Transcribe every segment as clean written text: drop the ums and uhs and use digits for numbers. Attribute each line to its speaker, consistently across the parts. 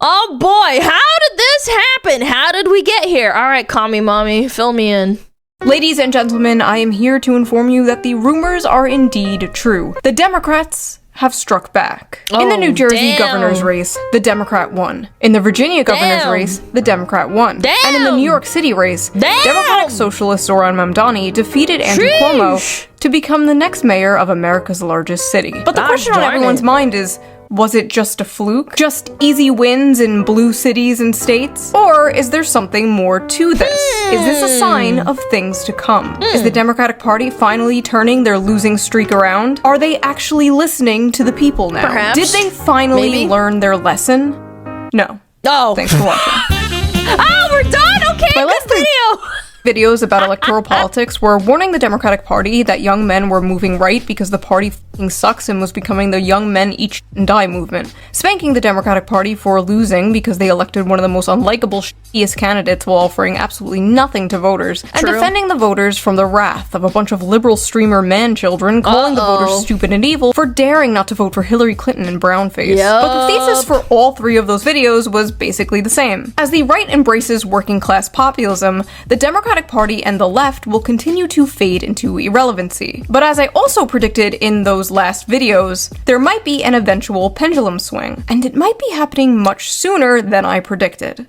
Speaker 1: Oh boy, how did this happen? How did we get here? All right, commie mommy, fill me in.
Speaker 2: Ladies and gentlemen, I am here to inform you that the rumors are indeed true. The Democrats have struck back. In the New Jersey governor's race, the Democrat won. In the Virginia governor's race, the Democrat won. And in the New York City race, Democratic Socialist Zoran Mamdani defeated Andrew Cuomo to become the next mayor of America's largest city. But the question on everyone's mind is, was it just a fluke? Just easy wins in blue cities and states? Or is there something more to this? Is this a sign of things to come? Is the Democratic Party finally turning their losing streak around? Are they actually listening to the people now?
Speaker 1: Perhaps.
Speaker 2: Did they finally learn their lesson? No.
Speaker 1: Oh.
Speaker 2: Thanks for watching.
Speaker 1: Oh, we're done? Okay, good video!
Speaker 2: Videos about electoral politics were warning the Democratic Party that young men were moving right because the party f***ing sucks and was becoming the young men eat and die movement, spanking the Democratic Party for losing because they elected one of the most unlikable shittiest candidates while offering absolutely nothing to voters, and defending the voters from the wrath of a bunch of liberal streamer man-children calling the voters stupid and evil for daring not to vote for Hillary Clinton and brownface. But the thesis for all three of those videos was basically the same. As the right embraces working-class populism, the Democratic Party and the left will continue to fade into irrelevancy. But as I also predicted in those last videos, there might be an eventual pendulum swing, and it might be happening much sooner than I predicted.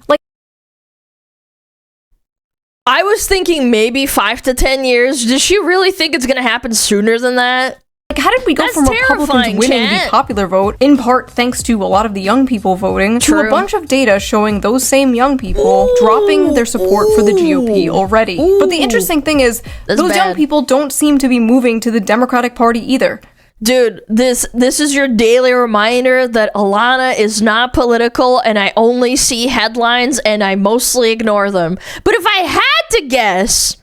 Speaker 1: I was thinking maybe 5 to 10 years. Does she really think it's gonna happen sooner than that?
Speaker 2: How did we go from Republicans winning the popular vote, in part thanks to a lot of the young people voting, to a bunch of data showing those same young people dropping their support for the GOP already? But the interesting thing is, those young people don't seem to be moving to the Democratic Party either.
Speaker 1: Dude, this is your daily reminder that Alana is not political and I only see headlines and I mostly ignore them. But if I had to guess,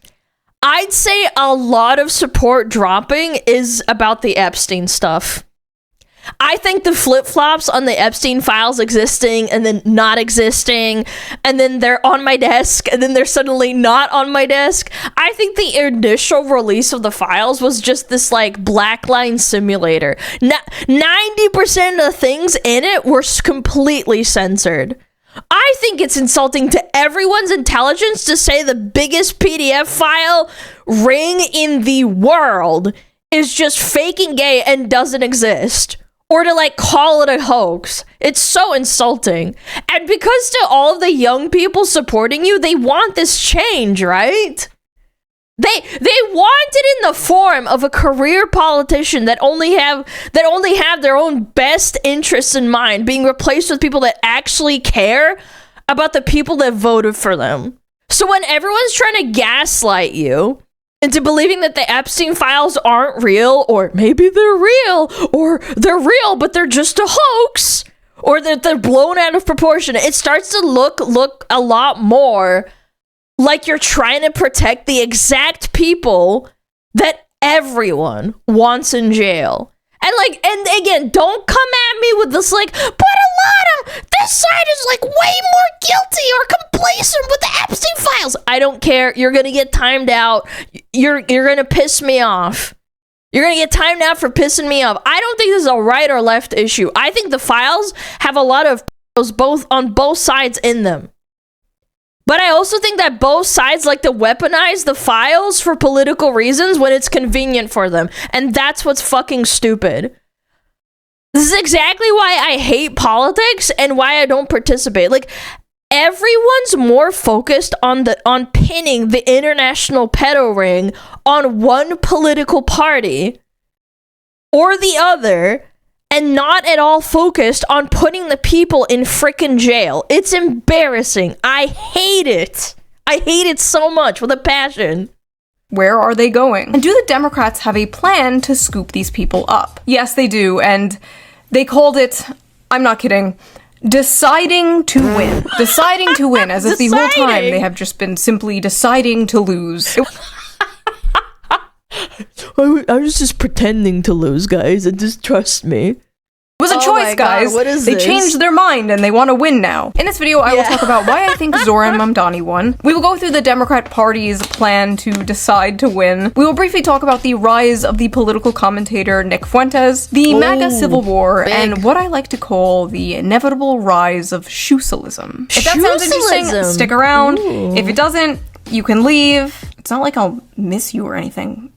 Speaker 1: I'd say a lot of support dropping is about the Epstein stuff. I think the flip-flops on the Epstein files existing and then not existing, and then they're on my desk, and then they're suddenly not on my desk. I think the initial release of the files was just this, like, black line simulator. 90% of the things in it were completely censored. I think it's insulting to everyone's intelligence to say the biggest PDF file ring in the world is just fake and gay and doesn't exist. Or to, like, call it a hoax. It's so insulting. And because to all of the young people supporting you, they want this change, right? They want it in the form of a career politician that only have their own best interests in mind, being replaced with people that actually care about the people that voted for them. So when everyone's trying to gaslight you into believing that the Epstein files aren't real, or maybe they're real, or they're real but they're just a hoax, or that they're blown out of proportion, it starts to look a lot more like you're trying to protect the exact people that everyone wants in jail. And again, don't come at me with this, like, but Alana, this side is, like, way more guilty or complacent with the Epstein files. I don't care. You're gonna get timed out. You're gonna piss me off. You're gonna get timed out for pissing me off. I don't think this is a right or left issue. I think the files have a lot of on both sides in them. But I also think that both sides like to weaponize the files for political reasons when it's convenient for them. And that's what's fucking stupid. This is exactly why I hate politics and why I don't participate. Like, everyone's more focused on pinning the international pedo ring on one political party or the other, and not at all focused on putting the people in frickin' jail. It's embarrassing. I hate it. I hate it so much with a passion.
Speaker 2: Where are they going? And do the Democrats have a plan to scoop these people up? Yes, they do, and they called it, I'm not kidding, deciding to win. Deciding to win, as if the whole time they have just been simply deciding to lose. I was just pretending to lose, guys, and just trust me.
Speaker 1: It was
Speaker 2: a choice, guys.
Speaker 1: What is
Speaker 2: they
Speaker 1: this?
Speaker 2: changed their mind and they want to win now. In this video, I will talk about why I think Zoran Mamdani won. We will go through the Democrat Party's plan to decide to win. We will briefly talk about the rise of the political commentator Nick Fuentes, the MAGA civil war, and what I like to call the inevitable rise of Shuselism. If that sounds interesting, stick around. If it doesn't, you can leave. It's not like I'll miss you or anything.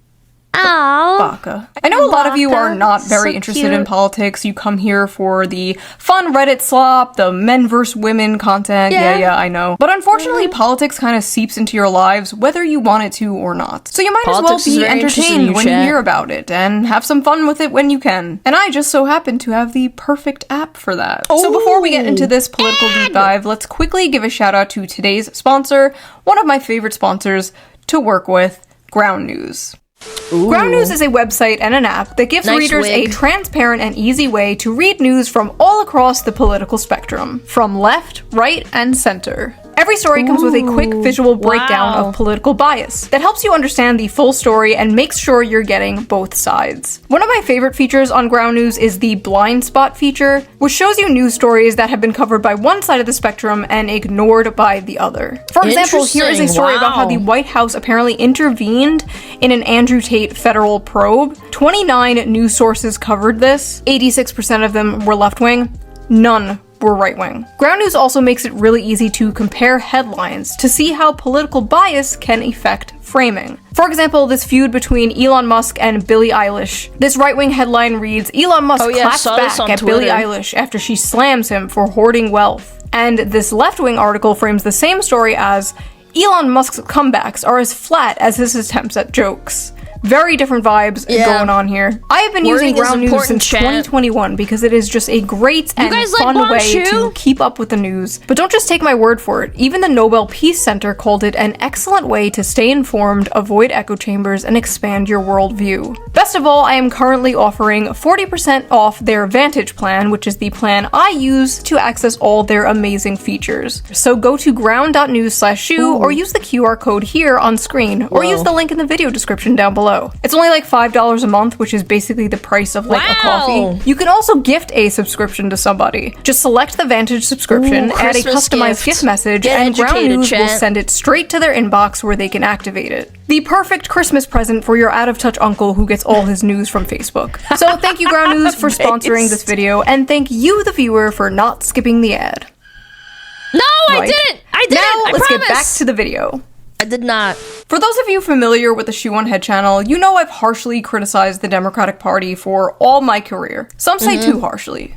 Speaker 1: Oh,
Speaker 2: Baka. I know a lot of you are not very interested in politics. You come here for the fun Reddit slop, the men versus women content. Yeah, I know. But unfortunately, politics kind of seeps into your lives whether you want it to or not. So you might as well be entertained when you hear about it and have some fun with it when you can. And I just so happen to have the perfect app for that. So before we get into this political deep dive, let's quickly give a shout out to today's sponsor, one of my favorite sponsors to work with, Ground News. Ground News is a website and an app that gives readers a transparent and easy way to read news from all across the political spectrum, from left, right, and center. Every story comes with a quick visual breakdown of political bias that helps you understand the full story and makes sure you're getting both sides. One of my favorite features on Ground News is the blind spot feature, which shows you news stories that have been covered by one side of the spectrum and ignored by the other. For example, here is a story about how the White House apparently intervened in an Andrew Tate federal probe. 29 news sources covered this. 86% of them were left-wing. None were right-wing. Ground News also makes it really easy to compare headlines to see how political bias can affect framing. For example, this feud between Elon Musk and Billie Eilish. This right-wing headline reads, Elon Musk claps back at Billie Eilish after she slams him for hoarding wealth. And this left-wing article frames the same story as, Elon Musk's comebacks are as flat as his attempts at jokes. Very different vibes going on here. I have been using Ground News since 2021 because it is just a great and fun way to keep up with the news. But don't just take my word for it. Even the Nobel Peace Center called it an excellent way to stay informed, avoid echo chambers, and expand your worldview. Best of all, I am currently offering 40% off their Vantage plan, which is the plan I use to access all their amazing features. So go to ground.news/shoe or use the QR code here on screen, or use the link in the video description down below. It's only like $5 a month, which is basically the price of like a coffee. You can also gift a subscription to somebody. Just select the Vantage subscription, add a customized gift message, and Ground News will send it straight to their inbox where they can activate it. The perfect Christmas present for your out-of-touch uncle who gets all his news from Facebook. So thank you, Ground News, for sponsoring this video, and thank you, the viewer, for not skipping the ad.
Speaker 1: No, I didn't!
Speaker 2: Now, let's get back to the video.
Speaker 1: I did not.
Speaker 2: For those of you familiar with the Shoe0nHead channel, you know I've harshly criticized the Democratic Party for all my career. Some say too harshly.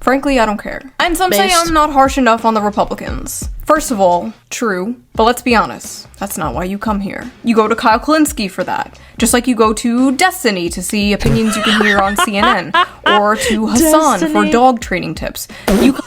Speaker 2: Frankly, I don't care. And some say I'm not harsh enough on the Republicans. First of all, true, but let's be honest, that's not why you come here. You go to Kyle Kulinski for that. Just like you go to Destiny to see opinions you can hear on CNN, or to Hassan for dog training tips. You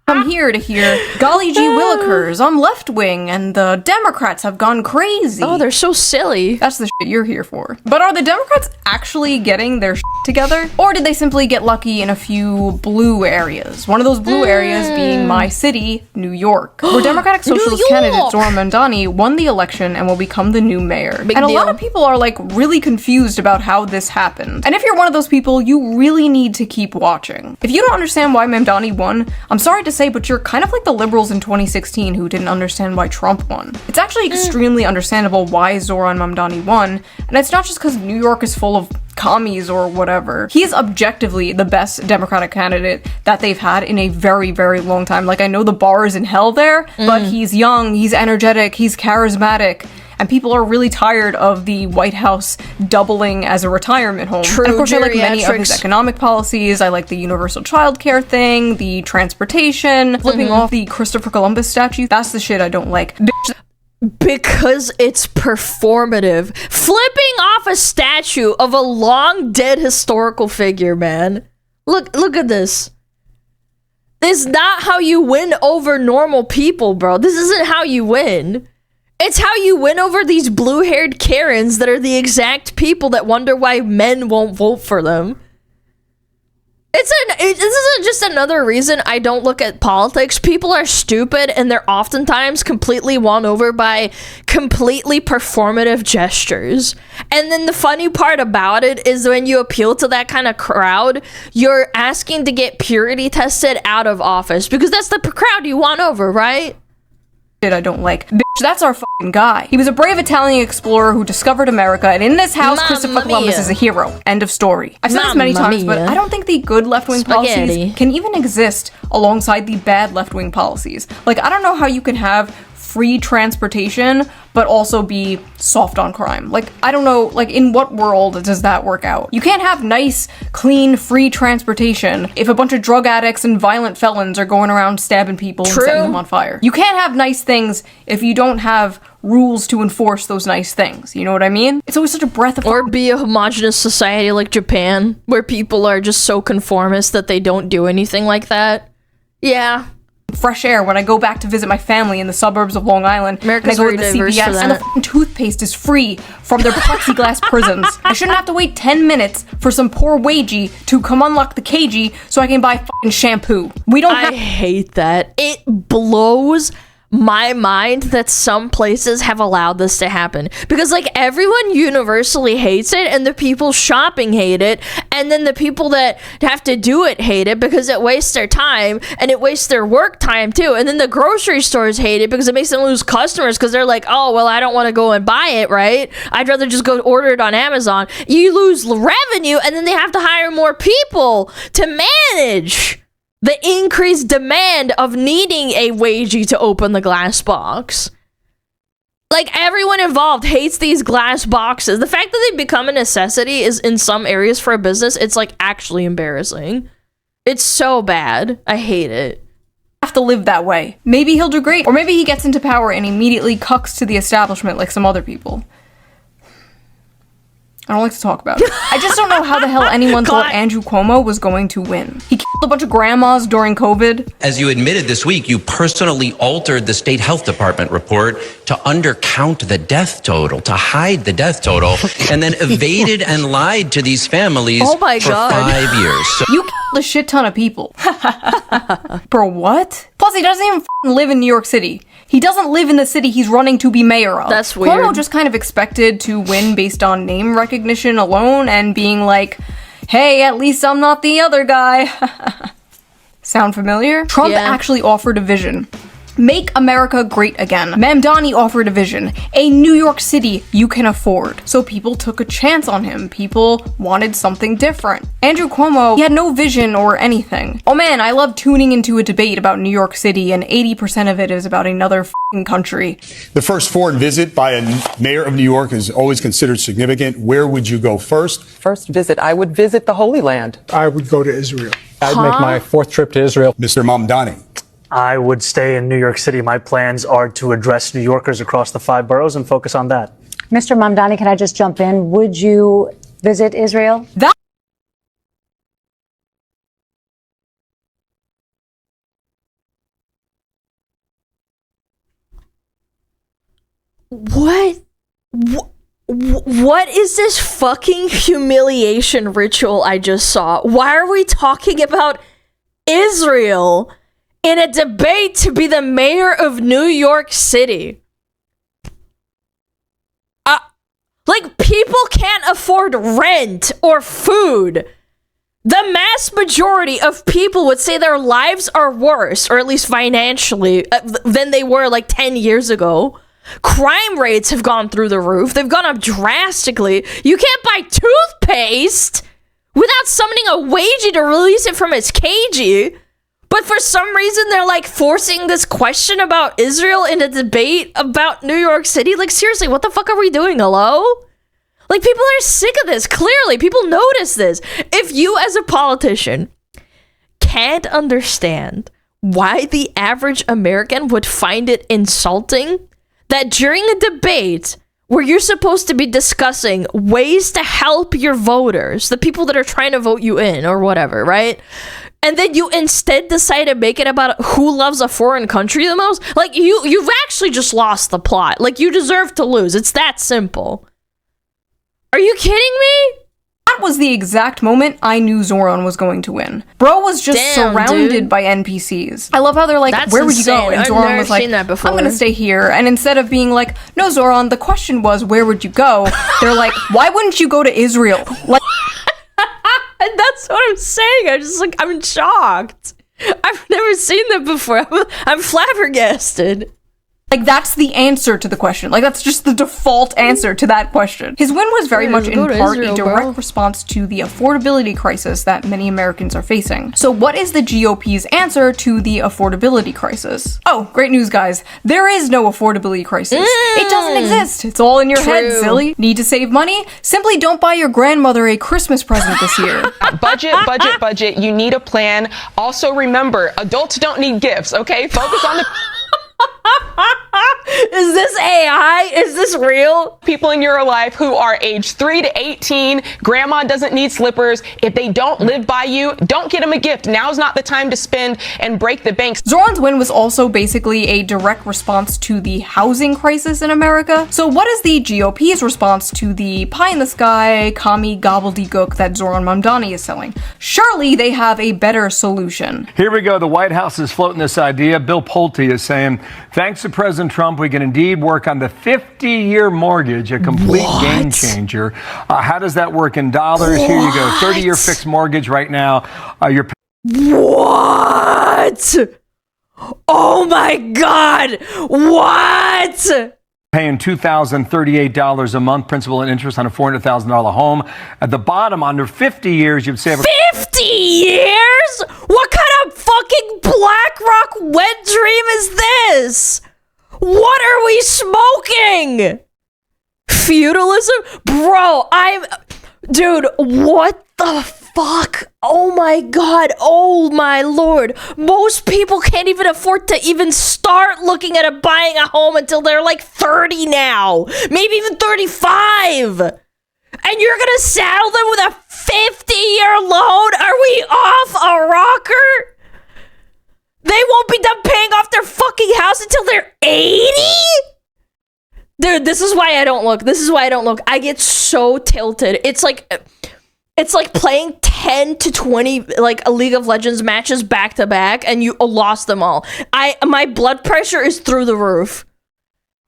Speaker 2: I'm here to hear, golly gee willikers, I'm left-wing, and the Democrats have gone crazy.
Speaker 1: Oh, they're so silly.
Speaker 2: That's the shit you're here for. But are the Democrats actually getting their shit together? Or did they simply get lucky in a few blue areas? One of those blue areas being my city, New York, where Democratic Socialist candidate Zoran Mamdani won the election and will become the new mayor. And a lot of people are like really confused about how this happened. And if you're one of those people, you really need to keep watching. If you don't understand why Mamdani won, I'm sorry to say, but you're kind of like the liberals in 2016 who didn't understand why Trump won. It's actually extremely understandable why Zoran Mamdani won, and it's not just because New York is full of commies or whatever. He is objectively the best Democratic candidate that they've had in a very, very long time. Like, I know the bar is in hell there, but he's young, he's energetic, he's charismatic. And people are really tired of the White House doubling as a retirement home.
Speaker 1: True,
Speaker 2: and of course, I like many of his economic policies. I like the universal childcare thing, the transportation, flipping off the Christopher Columbus statue. That's the shit I don't like.
Speaker 1: Because it's performative. Flipping off a statue of a long dead historical figure, man. Look at this. This is not how you win over normal people, bro. This isn't how you win. It's how you win over these blue-haired Karens that are the exact people that wonder why men won't vote for them. This isn't just another reason I don't look at politics. People are stupid, and they're oftentimes completely won over by completely performative gestures. And then the funny part about it is when you appeal to that kind of crowd, you're asking to get purity tested out of office, because that's the crowd you won over, right?
Speaker 2: I don't like. Bitch, that's our fucking guy. He was a brave Italian explorer who discovered America, and in this house, Christopher Columbus is a hero. End of story. I've said this many times, but I don't think the good left-wing policies can even exist alongside the bad left-wing policies. Like, I don't know how you can have free transportation, but also be soft on crime. Like, I don't know, like, in what world does that work out? You can't have nice, clean, free transportation if a bunch of drug addicts and violent felons are going around stabbing people and setting them on fire. You can't have nice things if you don't have rules to enforce those nice things. You know what I mean? It's always such a breath of...
Speaker 1: Or be a homogenous society like Japan, where people are just so conformist that they don't do anything like that. Yeah.
Speaker 2: Fresh air when I go back to visit my family in the suburbs of Long Island.
Speaker 1: America's
Speaker 2: and I go
Speaker 1: very
Speaker 2: to the
Speaker 1: diverse
Speaker 2: CVS
Speaker 1: for that.
Speaker 2: and the fucking toothpaste is free from their plexiglass prisons. I shouldn't have to wait 10 minutes for some poor wagey to come unlock the cagey so I can buy fucking shampoo. We don't have...
Speaker 1: I hate that. It blows my mind that some places have allowed this to happen, because like everyone universally hates it, and the people shopping hate it, and then the people that have to do it hate it because it wastes their time and it wastes their work time too, and then the grocery stores hate it because it makes them lose customers because they're like, oh well, I don't want to go and buy it, right? I'd rather just go order it on Amazon. You lose revenue, and then they have to hire more people to manage the increased demand of needing a wagey to open the glass box. Like, everyone involved hates these glass boxes. The fact that they become a necessity is, in some areas for a business, it's like actually embarrassing. It's so bad. I hate it.
Speaker 2: Have to live that way. Maybe he'll do great, or maybe he gets into power and immediately cucks to the establishment like some other people. I don't like to talk about it. I just don't know how the hell anyone thought Andrew Cuomo was going to win. He killed a bunch of grandmas during COVID.
Speaker 3: As you admitted this week, you personally altered the state health department report to undercount the death total, to hide the death total, and then evaded and lied to these families for 5 years. So
Speaker 2: you killed a shit ton of people. For what? Plus, he doesn't even live in New York City. He doesn't live in the city he's running to be mayor of.
Speaker 1: That's weird.
Speaker 2: Cuomo just kind of expected to win based on name recognition alone and being like, hey, at least I'm not the other guy. Sound familiar? Trump actually offered a vision. Make America great again. Mamdani offered a vision. A New York City you can afford. So people took a chance on him. People wanted something different. Andrew Cuomo, he had no vision or anything. Oh man, I love tuning into a debate about New York City, and 80% of it is about another f***ing country.
Speaker 4: The first foreign visit by a mayor of New York is always considered significant. Where would you go first?
Speaker 5: First visit, I would visit the Holy Land.
Speaker 6: I would go to Israel.
Speaker 7: I'd make my fourth trip to Israel.
Speaker 4: Mr. Mamdani.
Speaker 8: I would stay in New York City. My plans are to address New Yorkers across the 5 boroughs and focus on that.
Speaker 9: Mr. Mamdani, can I just jump in? Would you visit Israel?
Speaker 1: What is this fucking humiliation ritual I just saw? Why are we talking about Israel in a debate to be the mayor of New York City? Like, people can't afford rent or food. The mass majority of people would say their lives are worse, or at least financially, than they were like 10 years ago. Crime rates have gone through the roof. They've gone up drastically. You can't buy toothpaste without summoning a wagey to release it from its cagey. But for some reason, they're like forcing this question about Israel in a debate about New York City. Like, seriously, what the fuck are we doing? Hello? Like, people are sick of this. Clearly, people notice this. If you, as a politician, can't understand why the average American would find it insulting that during a debate where you're supposed to be discussing ways to help your voters, the people that are trying to vote you in or whatever, right? And then you instead decide to make it about who loves a foreign country the most? Like, you've actually just lost the plot. Like, you deserve to lose. It's that simple. Are you kidding me?
Speaker 2: That was the exact moment I knew Zoran was going to win. Bro was just surrounded by NPCs. I love how they're like, where would you go? And Zoran was like, I'm gonna stay here. And instead of being like, no, Zoran, the question was, where would you go? They're like, why wouldn't you go to Israel? Like,
Speaker 1: and that's what I'm saying. I'm shocked. I've never seen that before. I'm flabbergasted.
Speaker 2: Like, that's the answer to the question. Like, that's just the default answer to that question. His win was very much in part a direct response to the affordability crisis that many Americans are facing. So what is the GOP's answer to the affordability crisis? Oh, great news, guys. There is no affordability crisis. It doesn't exist. It's all in your head, silly. Need to save money? Simply don't buy your grandmother a Christmas present this year.
Speaker 5: Budget. You need a plan. Also remember, adults don't need gifts, okay? Focus on the...
Speaker 1: Is this AI? Is this real?
Speaker 5: People in your life who are age 3 to 18, grandma doesn't need slippers. If they don't live by you, don't get them a gift. Now's not the time to spend and break the banks.
Speaker 2: Zoran's win was also basically a direct response to the housing crisis in America. So what is the GOP's response to the pie-in-the-sky, commie gobbledygook that Zoran Mamdani is selling? Surely they have a better solution.
Speaker 6: Here we go. The White House is floating this idea. Bill Pulte is saying, thanks to President Trump, we can indeed work on the 50-year mortgage, a complete game changer. How does that work in dollars? Here you go. 30-year fixed mortgage right now. You're
Speaker 1: What? Oh my God. What?
Speaker 6: paying $2,038 a month, principal and interest on a $400,000 home. At the bottom, under 50 years, you'd save
Speaker 1: 50 years? What kind of fucking BlackRock wet dream is this? What are we smoking? Feudalism? Bro, dude, what the fuck? Oh my God. Oh my Lord. Most people can't even afford to even start looking at buying a home until they're like 30 now. Maybe even 35. And you're gonna saddle them with a 50-year loan? Are we off a rocker? They won't be done paying off their fucking house until they're 80? Dude, this is why I don't look. I get so tilted. It's like playing 10 to 20 like a League of Legends matches back to back and you lost them all. My blood pressure is through the roof.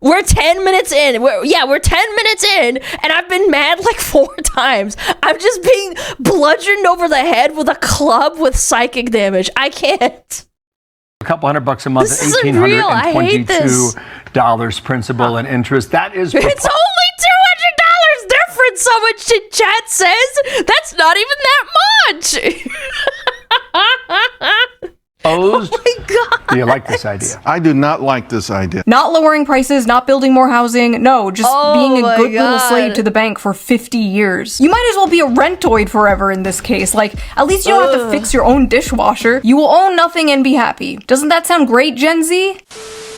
Speaker 1: We're 10 minutes in. We're 10 minutes in and I've been mad like 4 times. I'm just being bludgeoned over the head with a club with psychic damage. I can't.
Speaker 6: a couple $100 a month, $1,822 principal and interest. That is
Speaker 1: it's only $200 difference. So much chat says that's not even that much.
Speaker 6: Oh
Speaker 1: my God.
Speaker 6: Do you like this idea?
Speaker 10: I do not like this idea.
Speaker 2: Not lowering prices, not building more housing. No, just being a good little slave to the bank for 50 years. You might as well be a rentoid forever in this case. Like, at least you don't have to fix your own dishwasher. You will own nothing and be happy. Doesn't that sound great, Gen Z?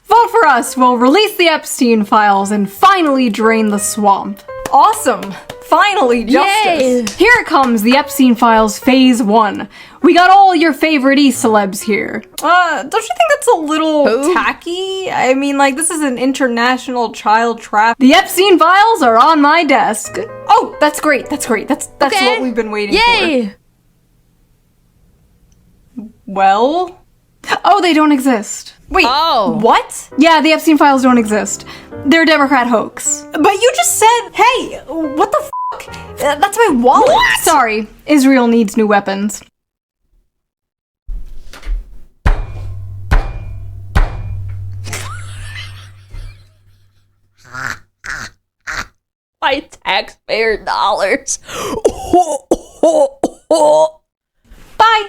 Speaker 2: Vote for us. We'll release the Epstein files and finally drain the swamp. Awesome. Finally, justice. Yay. Here it comes, the Epstein Files Phase 1. We got all your favorite E-celebs here. Don't you think that's a little tacky? I mean, like, this is an international child trap. The Epstein Files are on my desk. Oh, that's great. That's what we've been waiting for. Well? Oh, they don't exist. Wait, what? Yeah, the Epstein Files don't exist. They're a Democrat hoax. But you just said, hey, what the f***? That's my wallet. What? Sorry, Israel needs new weapons.
Speaker 1: My taxpayer dollars.
Speaker 2: Bye.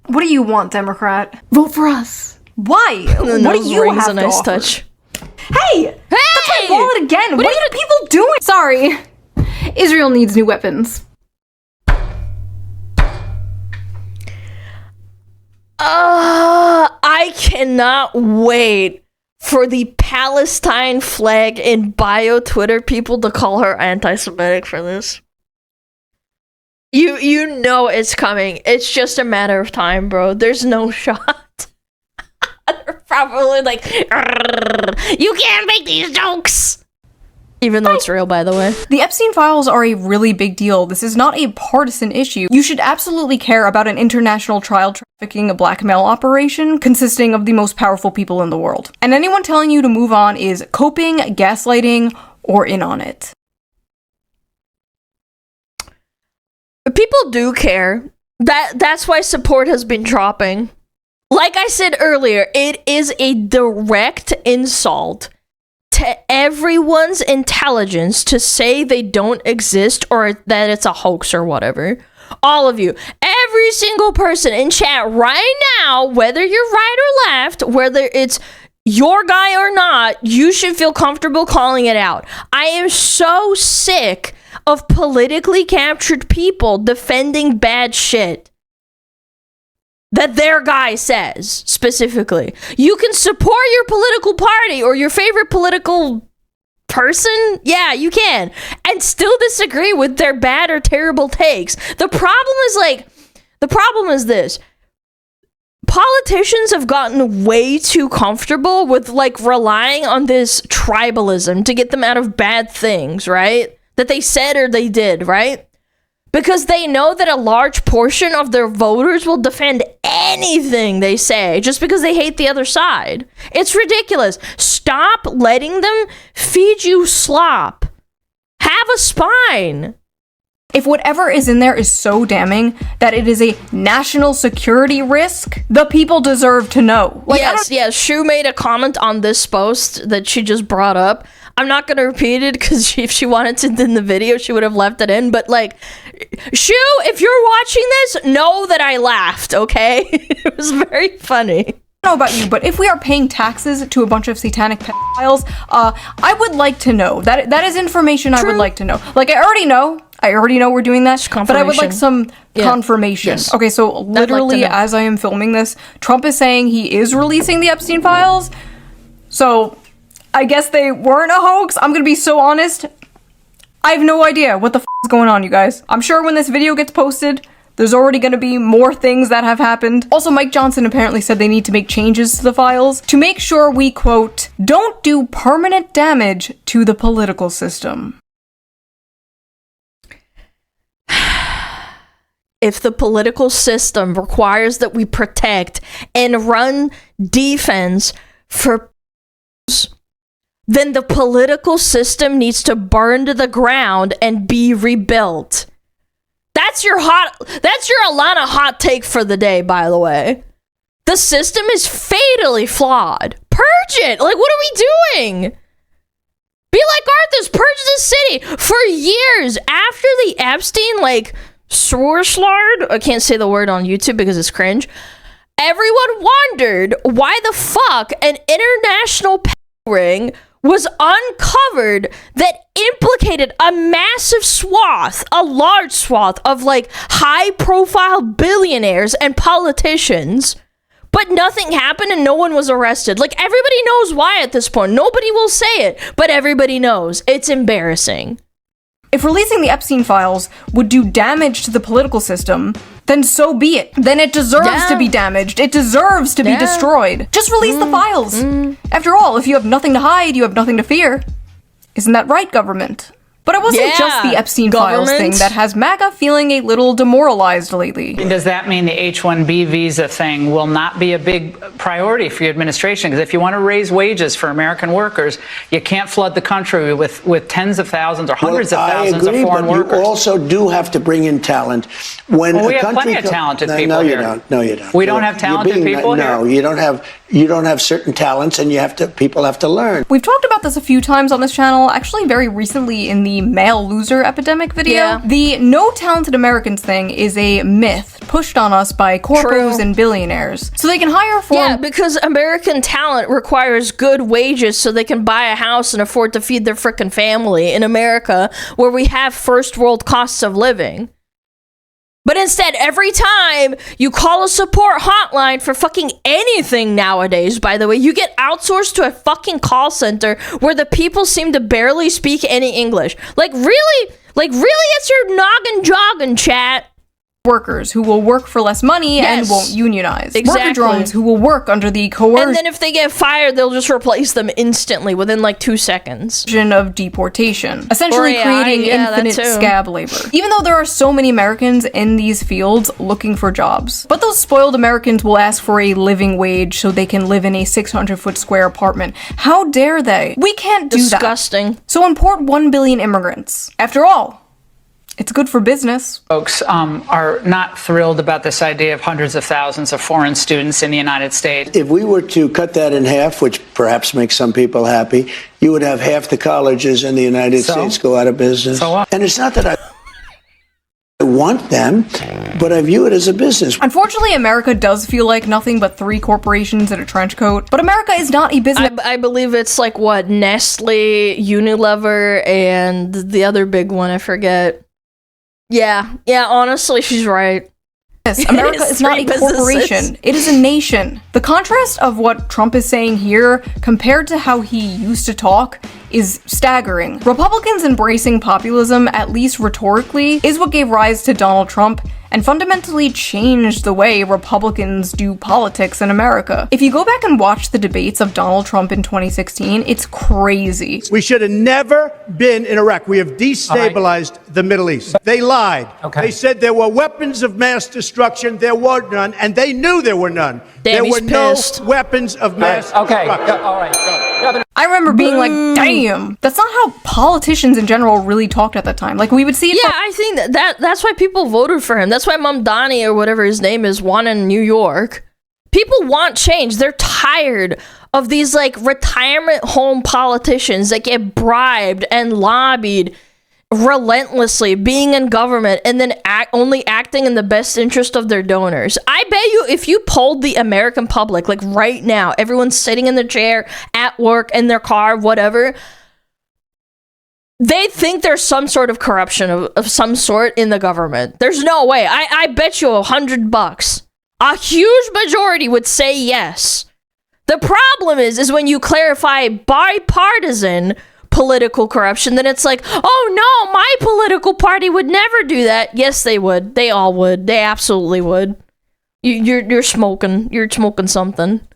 Speaker 2: What do you want, Democrat? Vote for us. Why? What do you have
Speaker 1: a nice touch.
Speaker 2: Hey! That's my wallet again! What are people doing? Sorry. Israel needs new weapons.
Speaker 1: I cannot wait for the Palestine flag in bio Twitter people to call her anti-Semitic for this. You know it's coming. It's just a matter of time, bro. There's no shot. They're probably like, you can't make these jokes. Even though it's real, by the way.
Speaker 2: The Epstein files are a really big deal. This is not a partisan issue. You should absolutely care about an international child trafficking, a blackmail operation consisting of the most powerful people in the world. And anyone telling you to move on is coping, gaslighting, or in on it.
Speaker 1: People do care. That's why support has been dropping. Like I said earlier, it is a direct insult to everyone's intelligence to say they don't exist or that it's a hoax or whatever. All of you, every single person in chat right now, whether you're right or left, whether it's your guy or not, you should feel comfortable calling it out. I am so sick of politically captured people defending bad shit that their guy says, specifically. You can support your political party or your favorite political person. Yeah, you can. And still disagree with their bad or terrible takes. The problem is this. Politicians have gotten way too comfortable with, like, relying on this tribalism to get them out of bad things, right? That they said or they did, right? Because they know that a large portion of their voters will defend anything they say just because they hate the other side. It's ridiculous. Stop letting them feed you slop. Have a spine.
Speaker 2: If whatever is in there is so damning that it is a national security risk, the people deserve to know. Like,
Speaker 1: yes, Shoe made a comment on this post that she just brought up. I'm not going to repeat it because if she wanted to in the video, she would have left it in. But, like, Shoe, if you're watching this, know that I laughed, okay? It was very funny.
Speaker 2: I don't know about you, but if we are paying taxes to a bunch of satanic pedophiles, I would like to know. That is information I would like to know. Like, I already know we're doing that, but I would like some confirmation. Yes. Okay, so literally, as I am filming this, Trump is saying he is releasing the Epstein files. So I guess they weren't a hoax. I'm gonna be so honest. I have no idea what the is going on, you guys. I'm sure when this video gets posted, there's already gonna be more things that have happened. Also, Mike Johnson apparently said they need to make changes to the files to make sure we, quote, don't do permanent damage to the political system.
Speaker 1: If the political system requires that we protect and run defense for, then the political system needs to burn to the ground and be rebuilt. That's your Alana hot take for the day, by the way. The system is fatally flawed. Purge it! Like, what are we doing? Be like Arthur's, purge the city! For years, after the Epstein, like, Sorslard, I can't say the word on YouTube because it's cringe, everyone wondered why the fuck an international ring was uncovered that implicated a massive swath, a large swath of, like, high-profile billionaires and politicians, but nothing happened and no one was arrested. Like, everybody knows why at this point. Nobody will say it, but everybody knows. It's embarrassing.
Speaker 2: If releasing the Epstein files would do damage to the political system, then so be it. Then it deserves to be damaged. It deserves to be destroyed. Just release the files. After all, if you have nothing to hide, you have nothing to fear. Isn't that right, government? But it wasn't just the Epstein files thing that has MAGA feeling a little demoralized lately.
Speaker 10: Does that mean the H-1B visa thing will not be a big priority for your administration? Because if you want to raise wages for American workers, you can't flood the country with tens of thousands or hundreds of thousands of foreign workers.
Speaker 11: You also do have to bring in talent. When
Speaker 10: we have plenty of talented people here.
Speaker 11: No, you don't.
Speaker 10: We don't have talented people here?
Speaker 11: No, you don't have certain talents, and people have to learn.
Speaker 2: We've talked about this a few times on this channel, actually very recently in the male loser epidemic video. The no talented Americans thing is a myth pushed on us by corporations and billionaires so they can hire for...
Speaker 1: Yeah, because American talent requires good wages so they can buy a house and afford to feed their frickin' family in America, where we have first world costs of living. But instead, every time you call a support hotline for fucking anything nowadays, by the way, you get outsourced to a fucking call center where the people seem to barely speak any English. Like, really? Like, really? It's your noggin joggin', chat.
Speaker 2: workers who will work for less money and won't unionize.
Speaker 1: Exactly.
Speaker 2: Worker drones who will work under the coercion.
Speaker 1: And then if they get fired, they'll just replace them instantly within like 2 seconds.
Speaker 2: Of deportation, essentially creating infinite scab labor. Even though there are so many Americans in these fields looking for jobs. But those spoiled Americans will ask for a living wage so they can live in a 600-foot square apartment. How dare they? We can't do that.
Speaker 1: Disgusting.
Speaker 2: So import 1 billion immigrants. After all, it's good for business.
Speaker 10: Folks are not thrilled about this idea of hundreds of thousands of foreign students in the United States.
Speaker 11: If we were to cut that in half, which perhaps makes some people happy, you would have half the colleges in the United States go out of business.
Speaker 10: So what?
Speaker 11: And it's not that I want them, but I view it as a business.
Speaker 2: Unfortunately, America does feel like nothing but 3 corporations in a trench coat. But America is not a business.
Speaker 1: I believe it's like what, Nestle, Unilever, and the other big one, I forget. Yeah, honestly, she's right.
Speaker 2: America is not a corporation. It is a nation. The contrast of what Trump is saying here compared to how he used to talk is staggering. Republicans embracing populism, at least rhetorically, is what gave rise to Donald Trump and fundamentally changed the way Republicans do politics in America. If you go back and watch the debates of Donald Trump in 2016, it's crazy.
Speaker 12: We should have never been in Iraq. We have destabilized the Middle East. They lied. They said there were weapons of mass destruction. There were none, and they knew there were none. There were no weapons of mass destruction.
Speaker 10: All right.
Speaker 2: I remember being like, damn, that's not how politicians in general really talked at that time. Like, we would see it.
Speaker 1: Yeah, I think that's why people voted for him. That's why Mamdani, or whatever his name is, won in New York. People want change. They're tired of these, like, retirement home politicians that get bribed and lobbied relentlessly, being in government, and then only acting in the best interest of their donors. I bet you if you polled the American public, like right now, everyone's sitting in their chair, at work, in their car, whatever, they think there's some sort of corruption of some sort in the government. There's no way. I bet you $100. A huge majority would say yes. The problem is when you clarify bipartisan political corruption, then it's like, oh no, my political party would never do that. Yes, they would. They all would. They absolutely would. You're smoking something.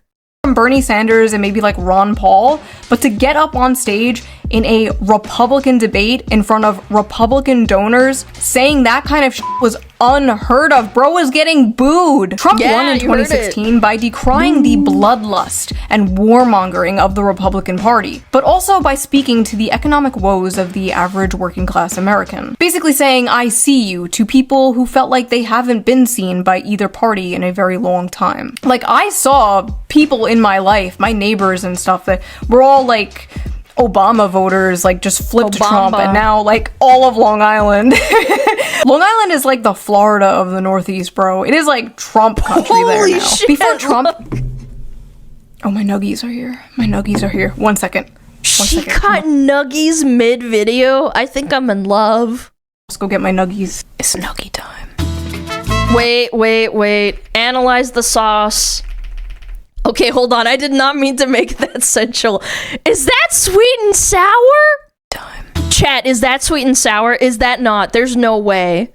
Speaker 2: Bernie Sanders and maybe like Ron Paul, but to get up on stage in a Republican debate in front of Republican donors saying that kind of shit was unheard of. Bro was getting booed. Trump won in 2016 by decrying the bloodlust and warmongering of the Republican Party, but also by speaking to the economic woes of the average working class American. Basically saying, I see you, to people who felt like they haven't been seen by either party in a very long time. Like, I saw people in my life, my neighbors and stuff, that were all like Obama voters, like just flipped Trump, and now like all of Long Island. Long Island is like the Florida of the Northeast, bro. It is like Trump country there now.
Speaker 1: Shit.
Speaker 2: Before Trump. Oh, my nuggies are here. My nuggies are here. One second.
Speaker 1: She got nuggies mid video. I think I'm in love.
Speaker 2: Let's go get my nuggies. It's nuggie time.
Speaker 1: Wait. Analyze the sauce. Okay, hold on. I did not mean to make that sensual. Is that sweet and sour?
Speaker 2: Time.
Speaker 1: Chat, is that sweet and sour? Is that not? There's no way.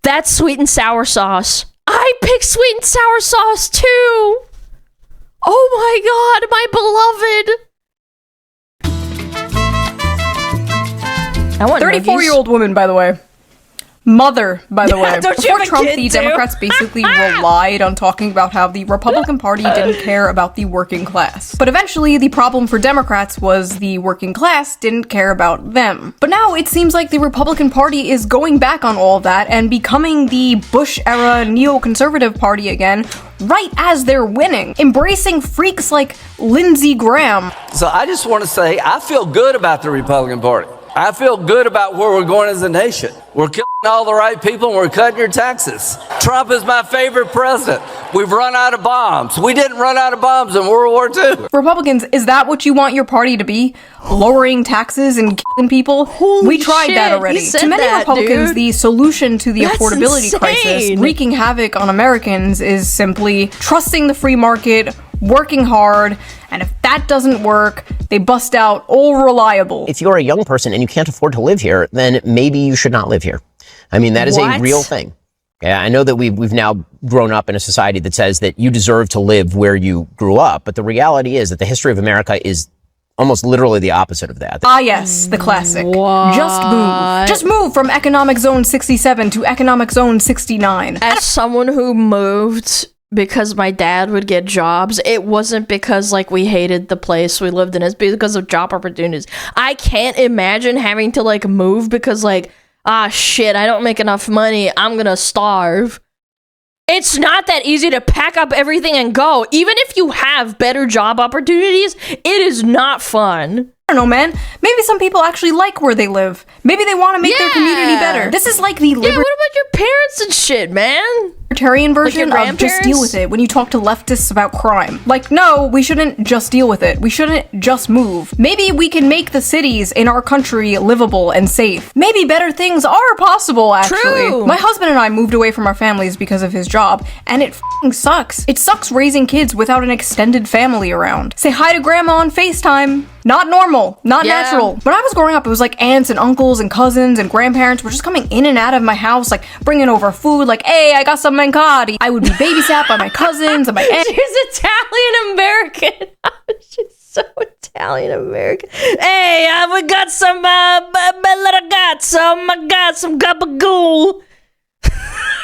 Speaker 1: That's sweet and sour sauce. I picked sweet and sour sauce too. Oh my god, my beloved. I want
Speaker 2: 34-year-old woman, by the way. Mother, by the way.
Speaker 1: Don't
Speaker 2: Before Trump, the Democrats basically relied on talking about how the Republican Party didn't care about the working class. But eventually, the problem for Democrats was the working class didn't care about them. But now it seems like the Republican Party is going back on all of that and becoming the Bush-era neoconservative party again, right as they're winning, embracing freaks like Lindsey Graham.
Speaker 13: So I just want to say, I feel good about the Republican Party. I feel good about where we're going as a nation. We're killing all the right people and we're cutting your taxes. Trump is my favorite president. We've run out of bombs. We didn't run out of bombs in World War II.
Speaker 2: Republicans, is that what you want your party to be? Lowering taxes and killing people? We tried that already. To many Republicans, the solution to the affordability crisis, wreaking havoc on Americans, is simply trusting the free market, working hard, and if that doesn't work, they bust out all reliable.
Speaker 14: If you're a young person and you can't afford to live here, then maybe you should not live here. I mean, that is
Speaker 1: What?
Speaker 14: a real thing. Yeah, I know that we've now grown up in a society that says that you deserve to live where you grew up, but the reality is that the history of America is almost literally the opposite of that.
Speaker 2: Ah, yes, the classic. Just move. Just move from economic zone 67 to economic zone 69.
Speaker 1: As someone who moved because my dad would get jobs, it wasn't because like we hated the place we lived in, it's because of job opportunities. I can't imagine having to like move because like, ah shit, I don't make enough money, I'm gonna starve. It's not that easy to pack up everything and go. Even if you have better job opportunities, it is not fun.
Speaker 2: I don't know, man. Maybe some people actually like where they live. Maybe they want to make their community better. This is like the
Speaker 1: Yeah, what about your parents and shit, man?
Speaker 2: libertarian version
Speaker 1: Like your
Speaker 2: of just deal with it when you talk to leftists about crime. Like, no, we shouldn't just deal with it. We shouldn't just move. Maybe we can make the cities in our country livable and safe. Maybe better things are possible, actually.
Speaker 1: True.
Speaker 2: My husband and I moved away from our families because of his job, and it f***ing sucks. It sucks raising kids without an extended family around. Say hi to grandma on FaceTime. Not normal. Not natural. When I was growing up, it was like aunts and uncles and cousins and grandparents were just coming in and out of my house, like bringing over food, like, hey, I got some mancati. I would be babysat by my cousins and my aunts.
Speaker 1: She's Italian American. She's so Italian American. Hey, we got some I got some gabagool.